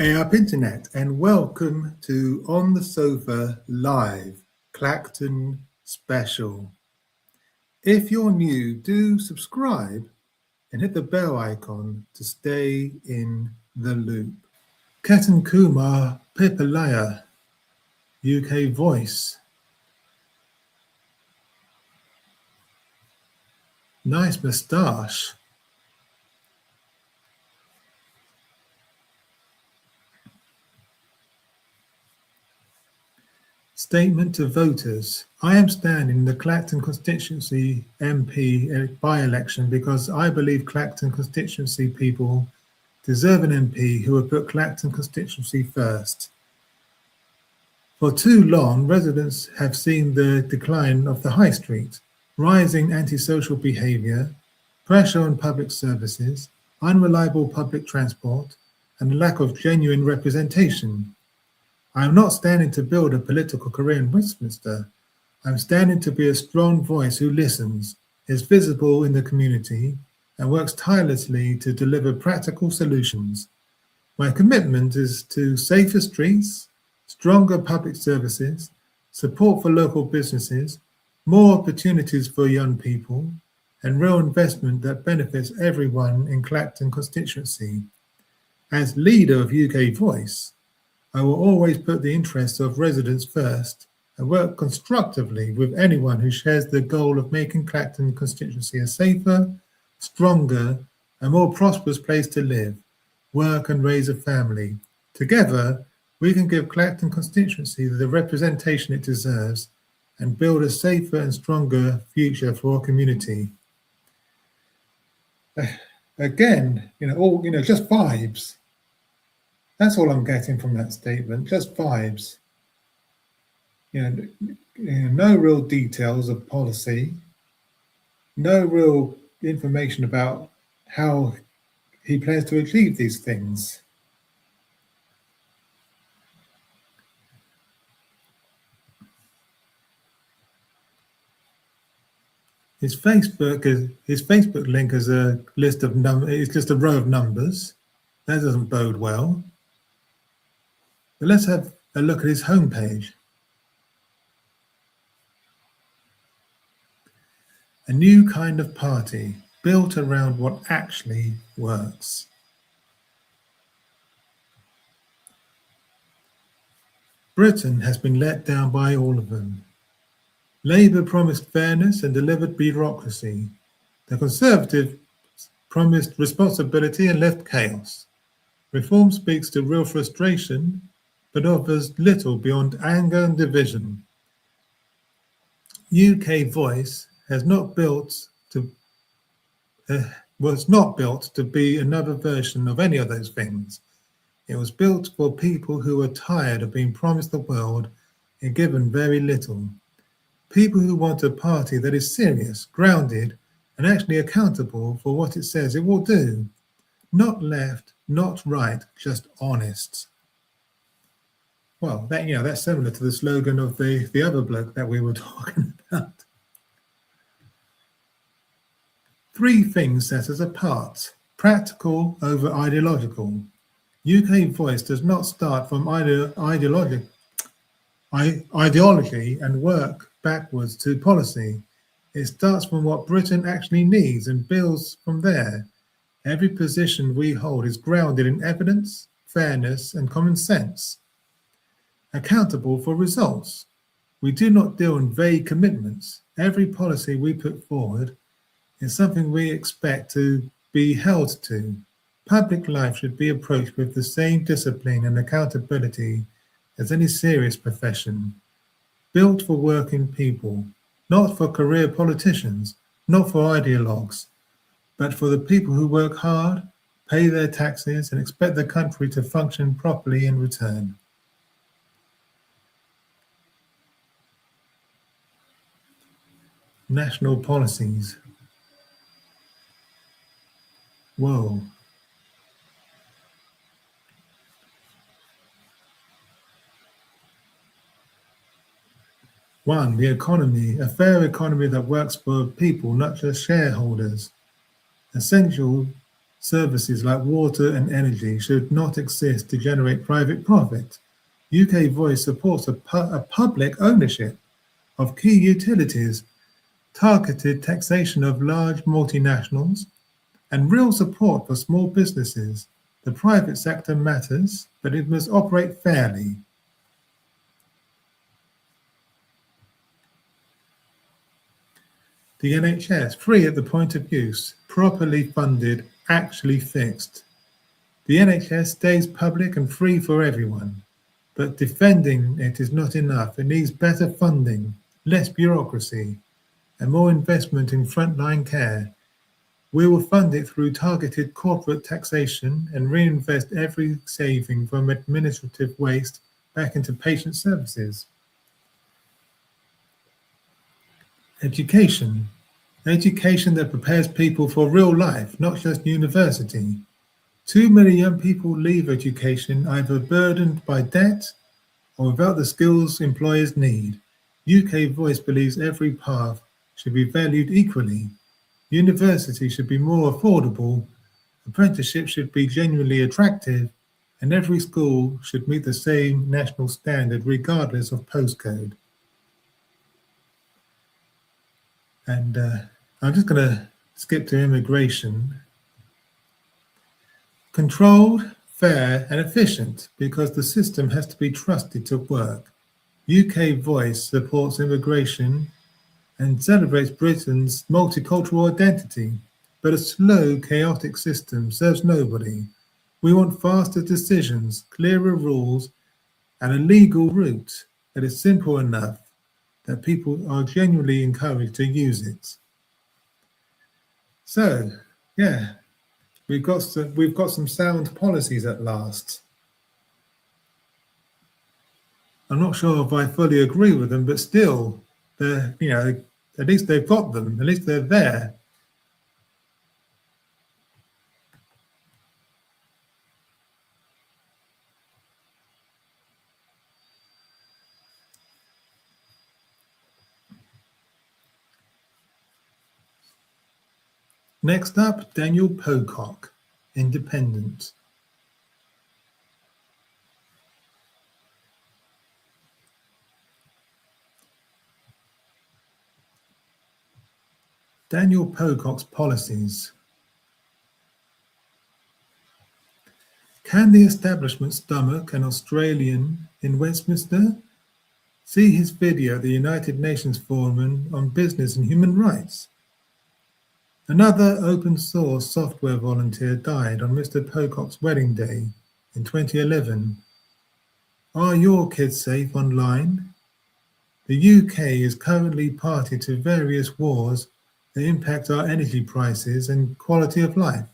Up Internet, and welcome to On the Sofa Live Clacton Special. If you're new, do subscribe and hit the bell icon to stay in the loop. Ketan Kumar Pipaliya, UK voice. Nice moustache. Statement to voters. I am standing in the Clacton constituency MP by-election because I believe Clacton constituency people deserve an MP who will put Clacton constituency first. For too long, residents have seen the decline of the high street, rising antisocial behaviour, pressure on public services, unreliable public transport, and a lack of genuine representation. I am not standing to build a political career in Westminster. I'm standing to be a strong voice who listens, is visible in the community, and works tirelessly to deliver practical solutions. My commitment is to safer streets, stronger public services, support for local businesses, more opportunities for young people, and real investment that benefits everyone in Clacton constituency. As leader of UK Voice, I will always put the interests of residents first and work constructively with anyone who shares the goal of making Clacton constituency a safer, stronger, and more prosperous place to live, work and raise a family. Together, we can give Clacton constituency the representation it deserves and build a safer and stronger future for our community. Again, just vibes. That's all I'm getting from that statement, just vibes. No real details of policy, no real information about how he plans to achieve these things. His Facebook link is a list of it's just a row of numbers. That doesn't bode well. But let's have a look at his homepage. A new kind of party built around what actually works. Britain has been let down by all of them. Labour promised fairness and delivered bureaucracy. The Conservative promised responsibility and left chaos. Reform speaks to real frustration, but offers little beyond anger and division. UK Voice was not built to be another version of any of those things. It was built for people who were tired of being promised the world and given very little. People who want a party that is serious, grounded, and actually accountable for what it says it will do. Not left, not right, just honest. Well, that's similar to the slogan of the other bloke that we were talking about. Three things set us apart: practical over ideological. UK Voice does not start from ideology and work backwards to policy. It starts from what Britain actually needs and builds from there. Every position we hold is grounded in evidence, fairness, and common sense. Accountable for results. We do not deal in vague commitments. Every policy we put forward is something we expect to be held to. Public life should be approached with the same discipline and accountability as any serious profession. Built for working people, not for career politicians, not for ideologues, but for the people who work hard, pay their taxes, and expect the country to function properly in return. National policies. Whoa. One, the economy, a fair economy that works for people, not just shareholders. Essential services like water and energy should not exist to generate private profit. UK Voice supports a public ownership of key utilities, targeted taxation of large multinationals, and real support for small businesses. The private sector matters, but it must operate fairly. The NHS, free at the point of use, properly funded, actually fixed. The NHS stays public and free for everyone, but defending it is not enough. It needs better funding, less bureaucracy, and more investment in frontline care. We will fund it through targeted corporate taxation and reinvest every saving from administrative waste back into patient services. Education. Education that prepares people for real life, not just university. Too many young people leave education either burdened by debt or without the skills employers need. UK Voice believes every path should be valued equally. University should be more affordable, apprenticeship should be genuinely attractive, and every school should meet the same national standard regardless of postcode. And I'm just going to skip to immigration. Controlled, fair, and efficient, because the system has to be trusted to work. UK Voice supports immigration and celebrates Britain's multicultural identity, but a slow, chaotic system serves nobody. We want faster decisions, clearer rules, and a legal route that is simple enough that people are genuinely encouraged to use it. So, yeah, we've got some sound policies at last. I'm not sure if I fully agree with them, but still, they're, at least they've got them. At least they're there. Next up, Daniel Pocock, Independent. Daniel Pocock's policies. Can the establishment stomach an Australian in Westminster? See his video at the United Nations Forum on Business and Human Rights. Another open source software volunteer died on Mr. Pocock's wedding day in 2011. Are your kids safe online? The UK is currently party to various wars that impact our energy prices and quality of life.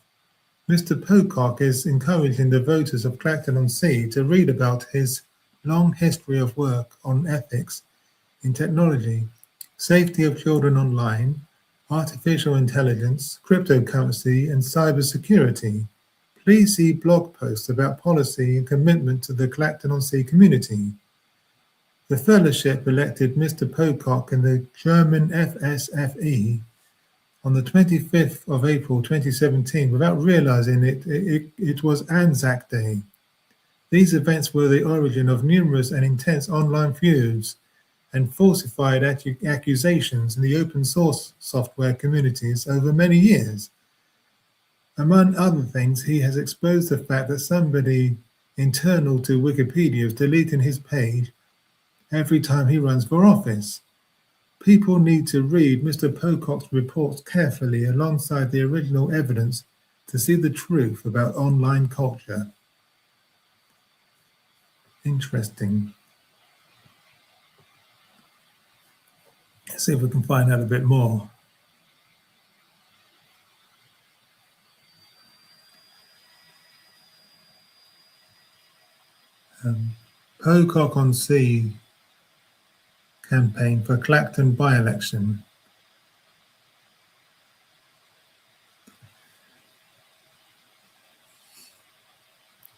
Mr. Pocock is encouraging the voters of Clacton-on-Sea to read about his long history of work on ethics in technology, safety of children online, artificial intelligence, cryptocurrency, and cybersecurity. Please see blog posts about policy and commitment to the Clacton-on-Sea community. The fellowship elected Mr. Pocock in the German FSFE on the 25th of April 2017 without realizing it was Anzac Day. These events were the origin of numerous and intense online feuds and falsified accusations in the open source software communities over many years. Among other things, he has exposed the fact that somebody internal to Wikipedia is deleting his page every time he runs for office. People need to read Mr. Pocock's reports carefully alongside the original evidence to see the truth about online culture. Interesting. Let's see if we can find out a bit more. Pocock-on-Sea campaign for Clacton by-election.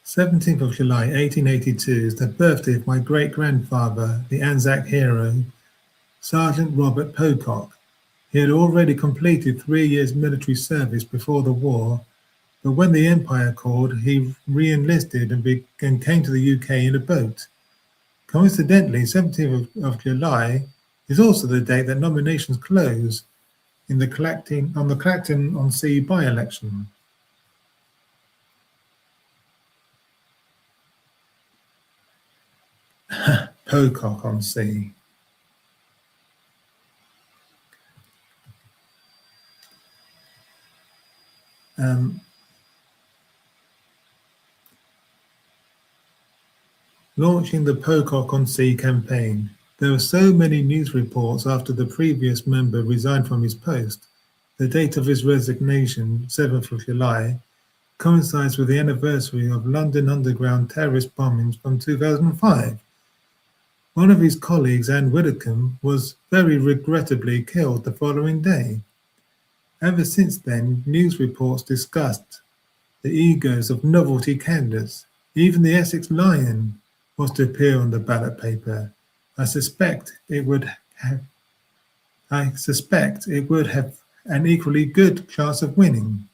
July 17th, 1882 is the birthday of my great-grandfather, the Anzac hero, Sergeant Robert Pocock. He had already completed 3 years military service before the war but when the Empire called, he re-enlisted and came to the UK in a boat. Coincidentally, 17th of July is also the date that nominations close in the Clacton-on-Sea by-election. Pocock-on-Sea. Launching the Pocock-on-Sea campaign. There were so many news reports after the previous member resigned from his post. The date of his resignation, 7th of July, coincides with the anniversary of London Underground terrorist bombings from 2005. One of his colleagues, Anne Widdecombe, was very regrettably killed the following day. Ever since then, news reports discussed the egos of novelty candidates. Even the Essex Lion was to appear on the ballot paper. I suspect it would have an equally good chance of winning.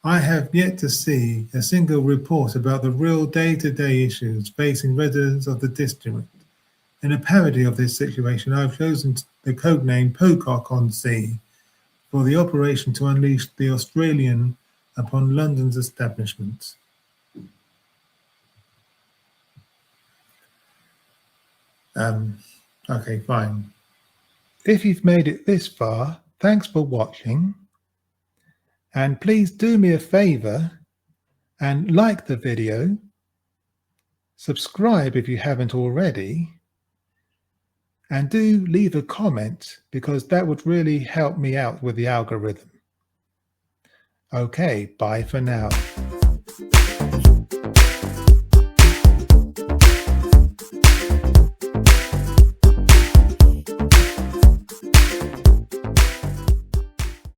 I have yet to see a single report about the real day-to-day issues facing residents of the district. In a parody of this situation, I've chosen the codename Pocock-on-Sea for the operation to unleash the Australian upon London's establishments. Okay, fine. If you've made it this far, thanks for watching. And please do me a favor and like the video, subscribe if you haven't already, and do leave a comment because that would really help me out with the algorithm. Okay, bye for now.